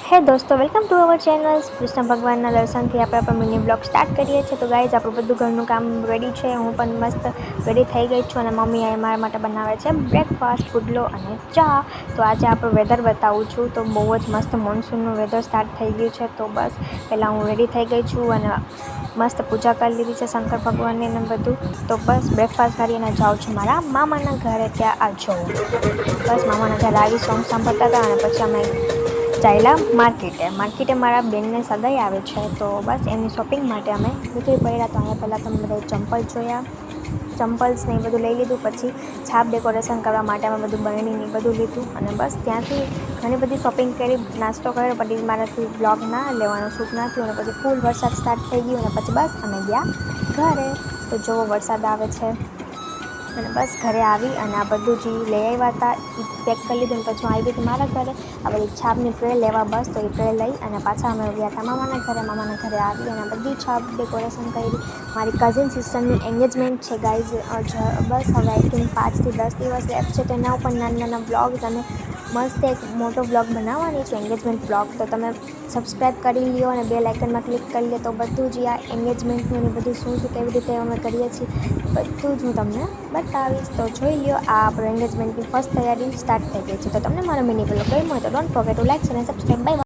હે દોસ્તો, welcome to our channel. Krishna ભગવાનના દર્શનથી આપણે આપણો મિની બ્લોગ સ્ટાર્ટ કરીએ છીએ. તો ગાઈઝ, આપણું બધું ઘરનું કામ રેડી છે. હું પણ મસ્ત રેડી થઈ ગઈ છું અને મમ્મી મારા માટે બનાવે છે બ્રેકફાસ્ટ, પુડલો અને ચા. તો આજે આપણું વેધર બતાવું છું. તો બહુ જ મસ્ત મોન્સૂનનું વેધર સ્ટાર્ટ થઈ ગયું છે. તો બસ પહેલાં હું રેડી થઈ ગઈ છું અને મસ્ત પૂજા કરી લીધી છે શંકર ભગવાનની ને બધું. તો બસ બ્રેકફાસ્ટ કરીને જાઉં છું મારા મામાના ઘરે. ત્યાં આવજો. બસ મામાના ઘરે આવી સોંગ સાંભળતા હતા અને પછી અમે ચાલ્યા માર્કેટે મારા બેનને સગાઈ આવે છે. તો બસ એમની શોપિંગ માટે અમે નીકળી પડ્યા. તો અહીંયા પહેલાં તમે બધા ચંપલ જોયા, ચંપલ્સ ને એ બધું લઈ લીધું. પછી છાપ ડેકોરેશન કરવા માટે અમે બધું બરણીને બધું લીધું અને બસ ત્યાંથી ઘણી બધી શોપિંગ કરી, નાસ્તો કર્યો. પછી મારાથી બ્લોગ ના લેવાનો શૂટ ના થયું અને પછી ફૂલ વરસાદ સ્ટાર્ટ થઈ ગયું અને પછી બસ અમે ગયા ઘરે. તો જોવો વરસાદ આવે છે અને બસ ઘરે આવી અને આ બધું જે લઈ આવ્યા હતા એ પેક કરી લીધું. અને પછી હું આવી હતી મારા ઘરે આ બધી છાપની ટ્રે લેવા. બસ તો એ ટ્રે લઈ અને પાછા અમે ગયા હતા મામાના ઘરે આવી અને બધી છાપ ડેકોરેશન કરી. મારી કઝિન સિસ્ટરની એંગેજમેન્ટ છે ગાઈઝ. બસ હવે આઈ થિંક 5 થી 10 દિવસ લેફ્ટ છે. તેના ઉપર નાના બ્લોગ્સ અને મસ્ત એક મોટો બ્લોગ બનાવવાની છે, એંગેજમેન્ટ બ્લોગ. તો તમે સબસ્ક્રાઈબ કરી લ્યો અને બેલ આઇકનમાં ક્લિક કરી લો. તો બધું જ આ એંગેજમેન્ટનું ને બધું શું કેવી રીતે અમે કરીએ છીએ બધું જ હું તમને બતાવીશ. તો જોઈ લ્યો, આ આપણું એંગેજમેન્ટની ફર્સ્ટ તૈયારી સ્ટાર્ટ થઈ ગઈ છે. તો તમને મારો મિની બ્લોગ ગમ્યો હોય તો ડોન્ટ ફોરગેટ ટુ લાઈક અને સબસ્ક્રાઈબ. બાય.